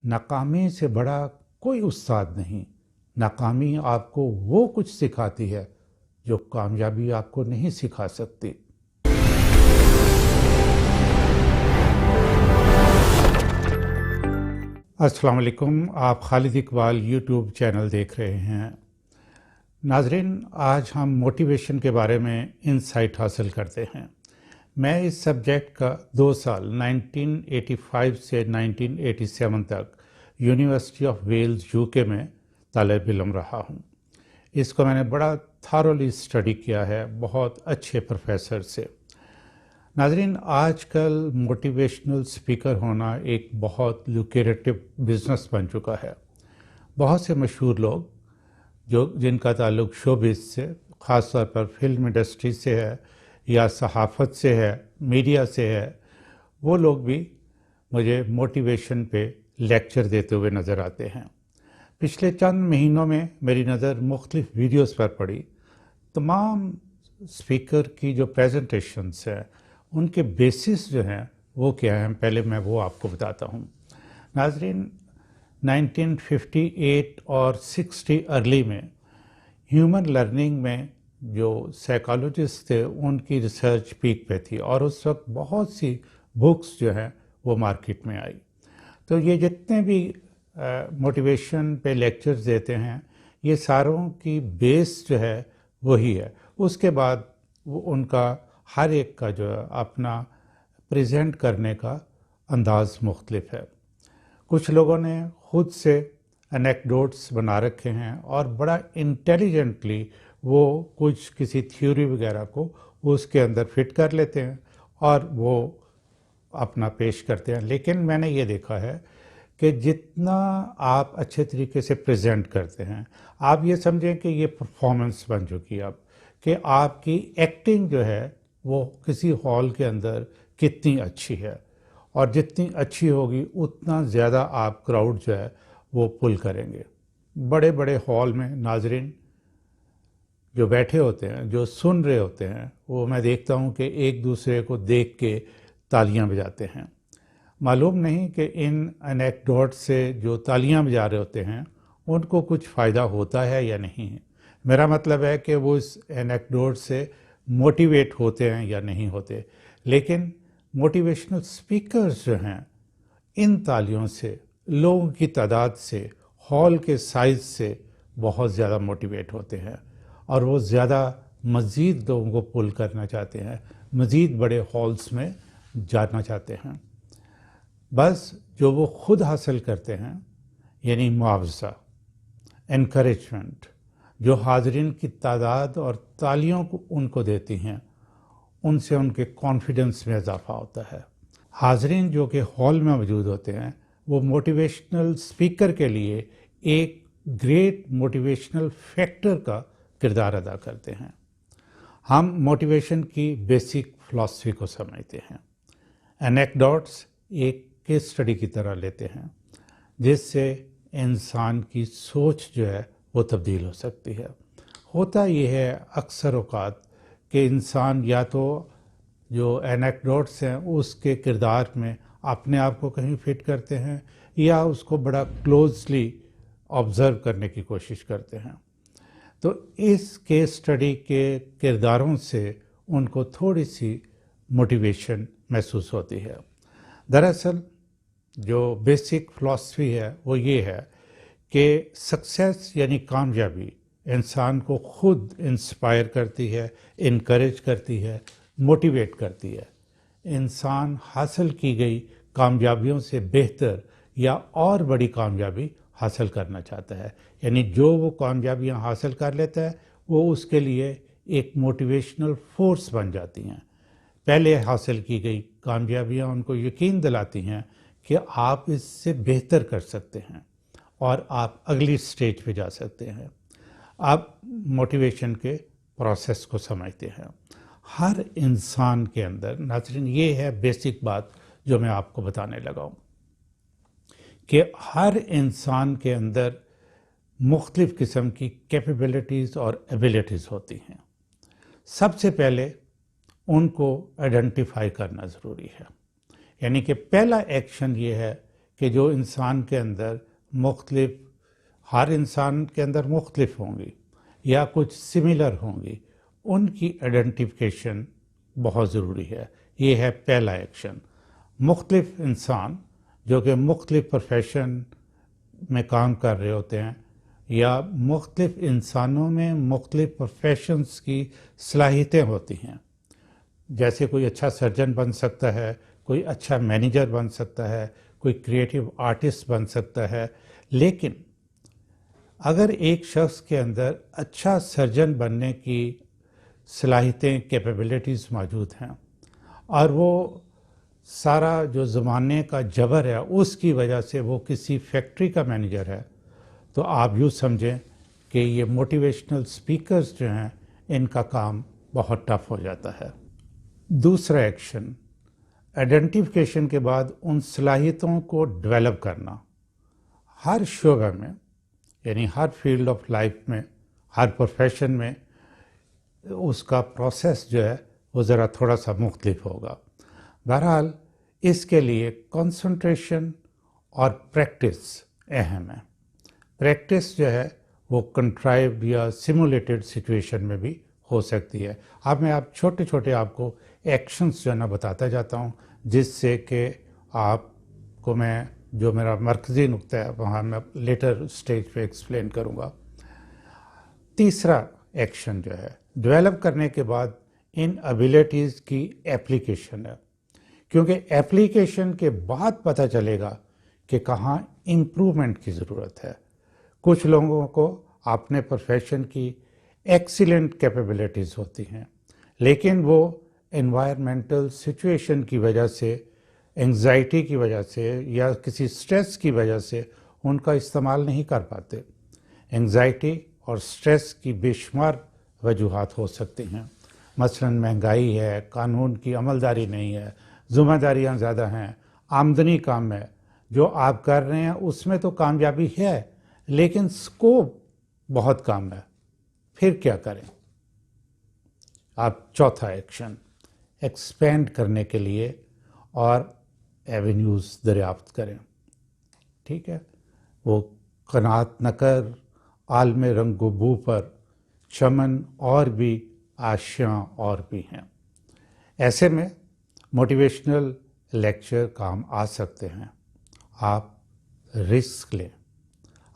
ناکامی سے بڑا کوئی استاد نہیں۔ ناکامی آپ کو وہ کچھ سکھاتی ہے جو کامیابی آپ کو نہیں سکھا سکتی۔ السلام علیکم، آپ خالد اقبال یوٹیوب چینل دیکھ رہے ہیں۔ ناظرین، آج ہم موٹیویشن کے بارے میں انسائٹ حاصل کرتے ہیں۔ میں اس سبجیکٹ کا 2 سال 1985 سے 1987 تک یونیورسٹی آف ویلز UK میں طالب علم رہا ہوں۔ اس کو میں نے بڑا تھارولی اسٹڈی کیا ہے بہت اچھے پروفیسر سے۔ ناظرین، آج کل موٹیویشنل اسپیکر ہونا ایک بہت لوکریٹو بزنس بن چکا ہے۔ بہت سے مشہور لوگ جن کا تعلق شوبز سے، خاص طور پر فلم انڈسٹری سے ہے یا صحافت سے ہے، میڈیا سے ہے، وہ لوگ بھی مجھے موٹیویشن پہ لیکچر دیتے ہوئے نظر آتے ہیں۔ پچھلے چند مہینوں میں میری نظر مختلف ویڈیوز پر پڑی۔ تمام اسپیکر کی جو پریزنٹیشنز ہیں ان کے بیسس جو ہیں وہ کیا ہیں، پہلے میں وہ آپ کو بتاتا ہوں۔ ناظرین، 1958 اور 60 ارلی میں ہیومن لرننگ میں جو سائیکالوجسٹ تھے ان کی ریسرچ پیک پہ تھی، اور اس وقت بہت سی بکس جو ہیں وہ مارکیٹ میں آئی۔ تو یہ جتنے بھی موٹیویشن پہ لیکچرز دیتے ہیں، یہ ساروں کی بیس جو ہے وہی ہے۔ اس کے بعد وہ ان کا ہر ایک کا جو ہے اپنا پریزنٹ کرنے کا انداز مختلف ہے۔ کچھ لوگوں نے خود سے انیکڈوٹس بنا رکھے ہیں اور بڑا انٹیلیجنٹلی وہ کسی تھیوری وغیرہ کو اس کے اندر فٹ کر لیتے ہیں اور وہ اپنا پیش کرتے ہیں۔ لیکن میں نے یہ دیکھا ہے کہ جتنا آپ اچھے طریقے سے پریزنٹ کرتے ہیں، آپ یہ سمجھیں کہ یہ پرفارمنس بن چکی ہے اب، کہ آپ کی ایکٹنگ جو ہے وہ کسی ہال کے اندر کتنی اچھی ہے، اور جتنی اچھی ہوگی اتنا زیادہ آپ کراؤڈ جو ہے وہ پل کریں گے۔ بڑے بڑے ہال میں ناظرین جو بیٹھے ہوتے ہیں، جو سن رہے ہوتے ہیں، وہ میں دیکھتا ہوں کہ ایک دوسرے کو دیکھ کے تالیاں بجاتے ہیں۔ معلوم نہیں کہ ان انیکڈوٹ سے جو تالیاں بجا رہے ہوتے ہیں ان کو کچھ فائدہ ہوتا ہے یا نہیں ہے۔ میرا مطلب ہے کہ وہ اس انیکڈوٹ سے موٹیویٹ ہوتے ہیں یا نہیں ہوتے۔ لیکن موٹیویشنل سپیکرز جو ہیں، ان تالیوں سے لوگوں کی تعداد سے، ہال کے سائز سے بہت زیادہ موٹیویٹ ہوتے ہیں، اور وہ زیادہ مزید لوگوں کو پل کرنا چاہتے ہیں، مزید بڑے ہالز میں جانا چاہتے ہیں۔ بس جو وہ خود حاصل کرتے ہیں، یعنی معاوضہ، انکریجمنٹ، جو حاضرین کی تعداد اور تالیوں کو ان کو دیتی ہیں، ان سے ان کے کانفیڈنس میں اضافہ ہوتا ہے۔ حاضرین جو کہ ہال میں موجود ہوتے ہیں، وہ موٹیویشنل اسپیکر کے لیے ایک گریٹ موٹیویشنل فیکٹر کا کردار ادا کرتے ہیں۔ ہم موٹیویشن کی بیسک فلسفی کو سمجھتے ہیں۔ انیکڈوٹس ایک کیس اسٹڈی کی طرح لیتے ہیں جس سے انسان کی سوچ جو ہے وہ تبدیل ہو سکتی ہے۔ ہوتا یہ ہے اکثر اوقات کہ انسان یا تو جو انیکڈوٹس ہیں اس کے کردار میں اپنے آپ کو کہیں فٹ کرتے ہیں، یا اس کو بڑا کلوزلی آبزرو کرنے کی کوشش کرتے ہیں۔ تو اس کیس اسٹڈی کے کرداروں سے ان کو تھوڑی سی موٹیویشن محسوس ہوتی ہے۔ دراصل جو بیسک فلسفی ہے وہ یہ ہے کہ سکسیس یعنی کامیابی انسان کو خود انسپائر کرتی ہے، انکریج کرتی ہے، موٹیویٹ کرتی ہے۔ انسان حاصل کی گئی کامیابیوں سے بہتر یا اور بڑی کامیابی حاصل کرنا چاہتا ہے، یعنی جو وہ کامیابیاں حاصل کر لیتا ہے وہ اس کے لیے ایک موٹیویشنل فورس بن جاتی ہیں۔ پہلے حاصل کی گئی کامیابیاں ان کو یقین دلاتی ہیں کہ آپ اس سے بہتر کر سکتے ہیں اور آپ اگلی سٹیج پہ جا سکتے ہیں۔ آپ موٹیویشن کے پروسیس کو سمجھتے ہیں۔ ہر انسان کے اندر، ناظرین یہ ہے بیسک بات جو میں آپ کو بتانے لگا ہوں، کہ ہر انسان کے اندر مختلف قسم کی کیپیبلٹیز اور ایبیلٹیز ہوتی ہیں۔ سب سے پہلے ان کو آئیڈینٹیفائی کرنا ضروری ہے، یعنی کہ پہلا ایکشن یہ ہے کہ کہ جو انسان کے اندر ہر انسان کے اندر مختلف ہوں گی یا کچھ سملر ہوں گی، ان کی آئیڈینٹیفیکیشن بہت ضروری ہے۔ یہ ہے پہلا ایکشن۔ مختلف انسان جو کہ مختلف پروفیشن میں کام کر رہے ہوتے ہیں، یا مختلف انسانوں میں مختلف پروفیشنز کی صلاحیتیں ہوتی ہیں، جیسے کوئی اچھا سرجن بن سکتا ہے، کوئی اچھا مینیجر بن سکتا ہے، کوئی کریٹیو آرٹسٹ بن سکتا ہے، لیکن اگر ایک شخص کے اندر اچھا سرجن بننے کی صلاحیتیں، کیپیبلٹیز موجود ہیں، اور وہ سارا جو زمانے کا جبر ہے اس کی وجہ سے وہ کسی فیکٹری کا مینیجر ہے، تو آپ یوں سمجھیں کہ یہ موٹیویشنل سپیکرز جو ہیں ان کا کام بہت ٹف ہو جاتا ہے۔ دوسرا ایکشن، آئیڈینٹیفیکیشن کے بعد ان صلاحیتوں کو ڈیولپ کرنا۔ ہر شعبہ میں، یعنی ہر فیلڈ آف لائف میں، ہر پروفیشن میں اس کا پروسیس جو ہے وہ ذرا تھوڑا سا مختلف ہوگا۔ بہرحال اس کے لیے کنسنٹریشن اور پریکٹس اہم ہے۔ پریکٹس جو ہے وہ کنٹرائیوڈ یا سیمولیٹڈ سچویشن میں بھی ہو سکتی ہے۔ اب میں چھوٹے چھوٹے آپ کو ایکشنز جو ہے نا بتاتا جاتا ہوں، جس سے کہ آپ کو میں جو میرا مرکزی نقطہ ہے وہاں میں لیٹر سٹیج پہ ایکسپلین کروں گا۔ تیسرا ایکشن جو ہے ڈیولپ کرنے کے بعد ان ایبیلٹیز کی ایپلیکیشن ہے، کیونکہ ایپلیکیشن کے بعد پتہ چلے گا کہ کہاں امپرومنٹ کی ضرورت ہے۔ کچھ لوگوں کو اپنے پروفیشن کی ایکسیلنٹ کیپیبلٹیز ہوتی ہیں، لیکن وہ انوائرمنٹل سچویشن کی وجہ سے، انگزائٹی کی وجہ سے یا کسی سٹریس کی وجہ سے ان کا استعمال نہیں کر پاتے۔ انگزائٹی اور سٹریس کی بے شمار وجوہات ہو سکتی ہیں، مثلا مہنگائی ہے، قانون کی عملداری نہیں ہے، ذمہ داریاں زیادہ ہیں، آمدنی کم ہے، جو آپ کر رہے ہیں اس میں تو کامیابی ہے لیکن سکوپ بہت کم ہے، پھر کیا کریں؟ آپ چوتھا ایکشن ایکسپینڈ کرنے کے لیے اور ایونیوز دریافت کریں۔ ٹھیک ہے، وہ قناعت نہ کر عالم رنگ و بو پر، چمن اور بھی آشیاں اور بھی ہیں۔ ایسے میں موٹیویشنل لیکچر کام آ سکتے ہیں۔ آپ رسک لیں،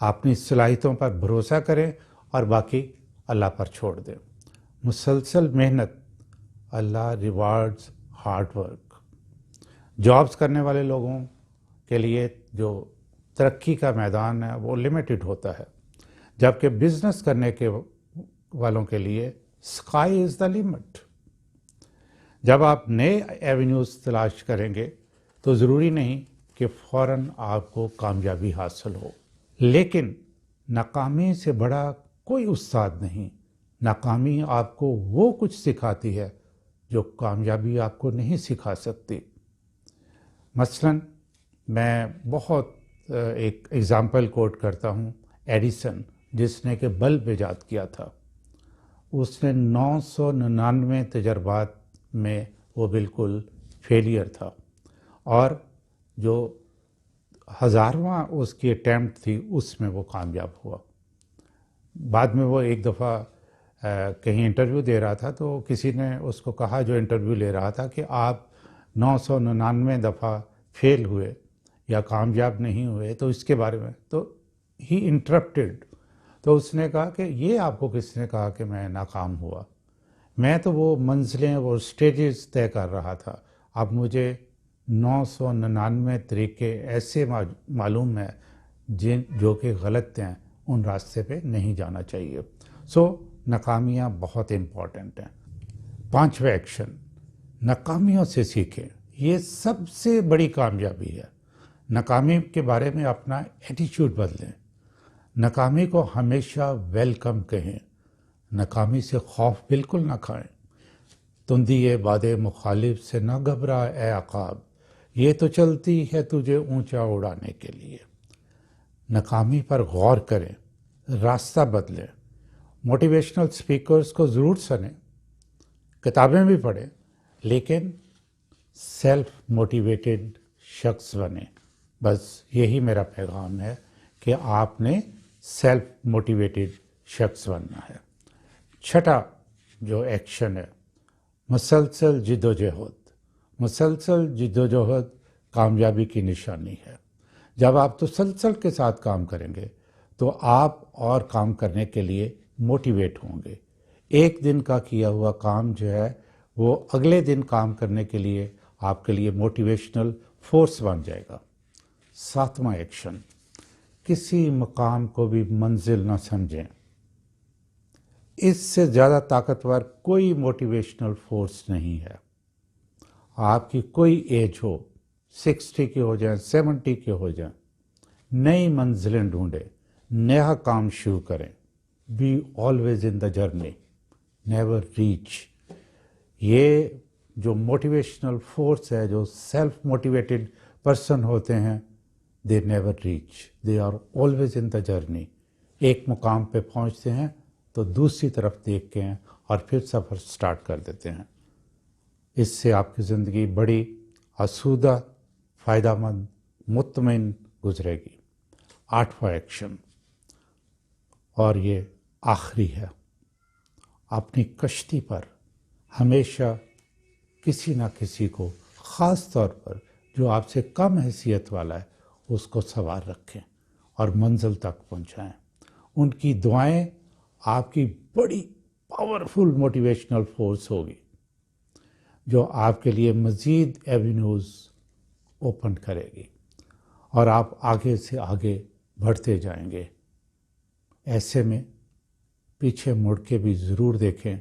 اپنی صلاحیتوں پر بھروسہ کریں اور باقی اللہ پر چھوڑ دیں۔ مسلسل محنت، اللہ ریوارڈز ہارڈ ورک۔ جابز کرنے والے لوگوں کے لیے جو ترقی کا میدان ہے وہ لمیٹڈ ہوتا ہے، جبکہ بزنس کرنے کے والوں کے لیے اسکائی از دا لمٹ۔ جب آپ نئے ایونیوز تلاش کریں گے تو ضروری نہیں کہ فوراً آپ کو کامیابی حاصل ہو، لیکن ناکامی سے بڑا کوئی استاد نہیں۔ ناکامی آپ کو وہ کچھ سکھاتی ہے جو کامیابی آپ کو نہیں سکھا سکتی۔ مثلا میں بہت ایک ایگزامپل کوٹ کرتا ہوں، ایڈیسن جس نے کہ بلب ایجاد کیا تھا، اس نے 999 تجربات میں وہ بالکل فیلئر تھا، اور جو 1000واں اس کی اٹیمپٹ تھی اس میں وہ کامیاب ہوا۔ بعد میں وہ ایک دفعہ کہیں انٹرویو دے رہا تھا تو کسی نے اس کو کہا، جو انٹرویو لے رہا تھا، کہ آپ 999 دفعہ فیل ہوئے یا کامیاب نہیں ہوئے، تو اس کے بارے میں تو ہی انٹرپٹیڈ، تو اس نے کہا کہ یہ آپ کو کس نے کہا کہ میں ناکام ہوا؟ میں تو وہ منزلیں، وہ سٹیجز طے کر رہا تھا، اب مجھے 999 طریقے ایسے معلوم ہیں جو کہ غلط ہیں، ان راستے پہ نہیں جانا چاہیے۔ ناکامیاں بہت امپورٹنٹ ہیں۔ پانچواں ایکشن، ناکامیوں سے سیکھیں۔ یہ سب سے بڑی کامیابی ہے۔ ناکامی کے بارے میں اپنا ایٹیچیوڈ بدلیں۔ ناکامی کو ہمیشہ ویلکم کہیں۔ ناکامی سے خوف بالکل نہ کھائیں۔ تندی باد مخالف سے نہ گھبرا اے عقاب، یہ تو چلتی ہے تجھے اونچا اڑانے کے لیے۔ ناکامی پر غور کریں، راستہ بدلیں۔ موٹیویشنل سپیکرز کو ضرور سنیں، کتابیں بھی پڑھیں، لیکن سیلف موٹیویٹڈ شخص بنیں۔ بس یہی میرا پیغام ہے کہ آپ نے سیلف موٹیویٹڈ شخص بننا ہے۔ چھٹا جو ایکشن ہے، مسلسل جد و جہد۔ مسلسل جد و جہد کامیابی کی نشانی ہے۔ جب آپ تسلسل کے ساتھ کام کریں گے تو آپ اور کام کرنے کے لیے موٹیویٹ ہوں گے۔ ایک دن کا کیا ہوا کام جو ہے وہ اگلے دن کام کرنے کے لیے آپ کے لیے موٹیویشنل فورس بن جائے گا۔ ساتواں ایکشن، کسی مقام کو بھی منزل نہ سمجھیں۔ اس سے زیادہ طاقتور کوئی موٹیویشنل فورس نہیں ہے۔ آپ کی کوئی ایج ہو، 60 کی ہو جائیں، 70 کے ہو جائیں، نئی منزلیں ڈھونڈیں، نیا کام شروع کریں۔ Be always in the journey, never reach. یہ جو موٹیویشنل فورس ہے، جو سیلف موٹیویٹڈ پرسن ہوتے ہیں، they never reach, they are always in the journey. ایک مقام پہ پہنچتے ہیں تو دوسری طرف دیکھتے ہیں اور پھر سفر سٹارٹ کر دیتے ہیں۔ اس سے آپ کی زندگی بڑی آسودہ، فائدہ مند، مطمئن گزرے گی۔ آٹھواں ایکشن، اور یہ آخری ہے، اپنی کشتی پر ہمیشہ کسی نہ کسی کو، خاص طور پر جو آپ سے کم حیثیت والا ہے، اس کو سوار رکھیں اور منزل تک پہنچائیں۔ ان کی دعائیں آپ کی بڑی پاورفل موٹیویشنل فورس ہوگی، جو آپ کے لیے مزید ایونیوز اوپن کرے گی اور آپ آگے سے آگے بڑھتے جائیں گے۔ ایسے میں پیچھے مڑ کے بھی ضرور دیکھیں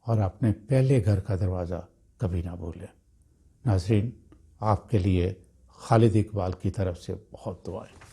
اور اپنے پہلے گھر کا دروازہ کبھی نہ بھولیں۔ ناظرین، آپ کے لیے خالد اقبال کی طرف سے بہت دعائیں۔